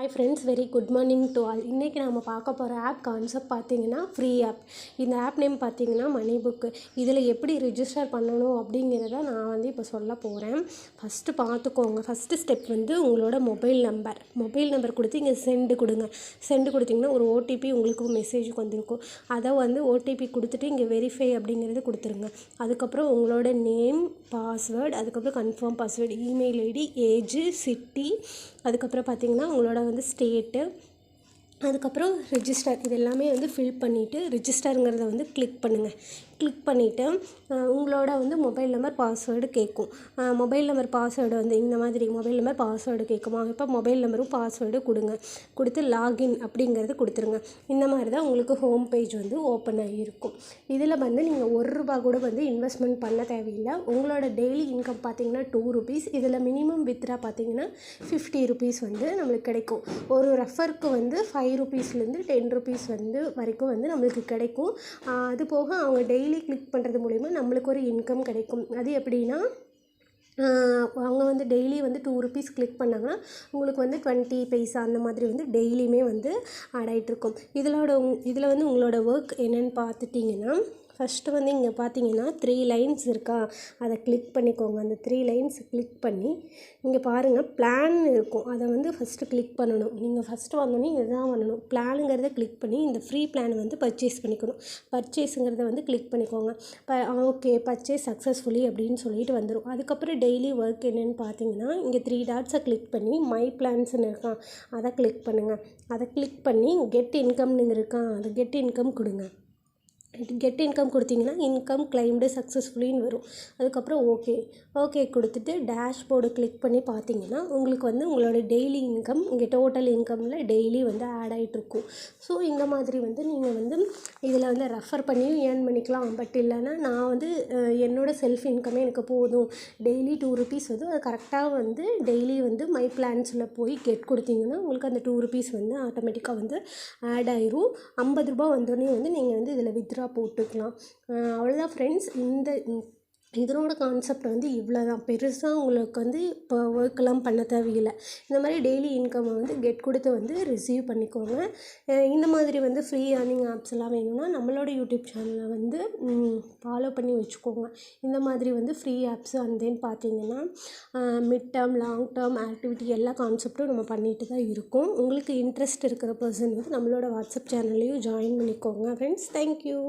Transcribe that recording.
Hi friends, very good morning to all. இன்றைக்கி நம்ம பார்க்க போகிற ஆப் கான்செப்ட் பார்த்தீங்கன்னா ஃப்ரீ ஆப். இந்த ஆப் நேம் பார்த்தீங்கன்னா மணி புக்கு. இதில் எப்படி ரிஜிஸ்டர் பண்ணணும் அப்படிங்கிறத நான் இப்போ சொல்ல போகிறேன். ஃபஸ்ட்டு பார்த்துக்கோங்க. ஃபஸ்ட்டு ஸ்டெப் உங்களோட மொபைல் நம்பர் கொடுத்து இங்கே சென்டு கொடுங்க. சென்டு கொடுத்திங்கன்னா ஒரு ஓடிபி உங்களுக்கு மெசேஜுக்கு வந்திருக்கும். அதை ஓடிபி கொடுத்துட்டு இங்கே வெரிஃபை அப்படிங்கிறது கொடுத்துருங்க. அதுக்கப்புறம் உங்களோட நேம், பாஸ்வேர்டு, அதுக்கப்புறம் confirm password, email ID, age, city, அதுக்கப்புறம் பார்த்திங்கன்னா உங்களோட ஸ்டேட்டு, அதுக்கப்புறம் ரிஜிஸ்டர், இது எல்லாமே ஃபில் பண்ணிவிட்டு ரிஜிஸ்டருங்கிறத கிளிக் பண்ணுங்கள். கிளிக் பண்ணிவிட்டு உங்களோட மொபைல் நம்பர் பாஸ்வேர்டு கேட்கும். மொபைல் நம்பர் பாஸ்வேர்டு இந்த மாதிரி மொபைல் நம்பர் பாஸ்வேர்டு கேட்குமா, இப்போ மொபைல் நம்பரும் பாஸ்வேர்டு கொடுங்க. கொடுத்து லாகின் அப்படிங்கிறது கொடுத்துருங்க. இந்த மாதிரி தான் உங்களுக்கு ஹோம் பேஜ் ஓப்பன் ஆகியிருக்கும். இதில் நீங்கள் ₹1 கூட இன்வெஸ்ட்மெண்ட் பண்ண தேவையில்லை. உங்களோட டெய்லி இன்கம் பார்த்தீங்கன்னா ₹2. இதில் மினிமம் வித்ரா பார்த்தீங்கன்னா ₹50 நம்மளுக்கு கிடைக்கும். ஒரு ரெஃபருக்கு ₹5லேருந்து ₹10 வரைக்கும் நம்மளுக்கு கிடைக்கும். அது போக அவங்க டெய்லி கிளிக் பண்ணுறது மூலிமா நம்மளுக்கு ஒரு இன்கம் கிடைக்கும். அது எப்படின்னா, அவங்க டெய்லி ₹2 கிளிக் பண்ணாங்கன்னா உங்களுக்கு 20 பைசா அந்த மாதிரி டெய்லியுமே ஆட் ஆகிட்ருக்கும். இதில் உங்களோட ஒர்க் என்னென்னு பார்த்துட்டிங்கன்னா, ஃபஸ்ட்டு இங்கே பார்த்தீங்கன்னா 3 லைன்ஸ் இருக்கா, அதை கிளிக் பண்ணிக்கோங்க. அந்த 3 லைன்ஸ் கிளிக் பண்ணி இங்கே பாருங்கள் பிளான் இருக்கும். அதை ஃபஸ்ட்டு கிளிக் பண்ணணும். நீங்கள் ஃபஸ்ட்டு வந்தோடனே இதுதான் பண்ணணும். பிளானுங்கிறத கிளிக் பண்ணி இந்த ஃப்ரீ பிளான் பர்ச்சேஸ் பண்ணிக்கணும். பர்ச்சேஸுங்கிறத கிளிக் பண்ணிக்கோங்க. ஓகே, பர்ச்சேஸ் சக்ஸஸ்ஃபுல்லி அப்படின்னு சொல்லிட்டு வந்துடும். அதுக்கப்புறம் டெய்லி ஒர்க் என்னென்னு பார்த்தீங்கன்னா, இங்கே 3 டாட்ஸை கிளிக் பண்ணி மை பிளான்ஸ்ன்னு இருக்கான், அதை கிளிக் பண்ணுங்கள். அதை கிளிக் பண்ணி கெட் இன்கம்னு இருக்கான், அதை கெட் இன்கம் கொடுங்க. கெட் இன்கம் கொடுத்தீங்கன்னா இன்கம் கிளைம்டு சக்ஸஸ்ஃபுல்லின்னு வரும். அதுக்கப்புறம் ஓகே கொடுத்துட்டு டேஷ்போர்டு கிளிக் பண்ணி பார்த்தீங்கன்னா உங்களுக்கு உங்களோட டெய்லி இன்கம் இங்கே டோட்டல் இன்கமில் டெய்லி ஆட் ஆகிட்ருக்கும். ஸோ இந்த மாதிரி நீங்கள் இதில் ரெஃபர் பண்ணி ஏர்ன் பண்ணிக்கலாம். பட் இல்லைன்னா நான் என்னோடய செல்ஃப் இன்கமே எனக்கு போதும், டெய்லி ₹2 அது கரெக்டாக டெய்லி மை பிளான்ஸில் போய் கெட் கொடுத்தீங்கன்னா உங்களுக்கு அந்த ₹2 ஆட்டோமேட்டிக்காக ஆட் ஆயிரும். ₹50 வந்தோடனே நீங்கள் இதில் வித்ரா போட்டுக்கலாம். அவ்வளோதான் ஃப்ரெண்ட்ஸ். இதனோட கான்செப்ட் இவ்வளோ தான். பெருசாக உங்களுக்கு இப்போ ஒர்க்கெல்லாம் பண்ண தேவையில்லை. இந்த மாதிரி டெய்லி இன்கம்மை கெட் கொடுத்து ரிசீவ் பண்ணிக்கோங்க. இந்த மாதிரி ஃப்ரீ ஏர்னிங் ஆப்ஸ் எல்லாம் வேணும்னா நம்மளோட யூடியூப் சேனலை ஃபாலோ பண்ணி வச்சுக்கோங்க. இந்த மாதிரி ஃப்ரீ ஆப்ஸு அண்ட் தென் பார்த்தீங்கன்னா mid term, long term activity எல்லா கான்செப்ட்டும் நம்ம பண்ணிட்டு தான் இருக்கோம். உங்களுக்கு இன்ட்ரெஸ்ட் இருக்கிற பர்சன் நம்மளோட வாட்ஸ்அப் சேனல்லையும் ஜாயின் பண்ணிக்கோங்க ஃப்ரெண்ட்ஸ். தேங்க்யூ.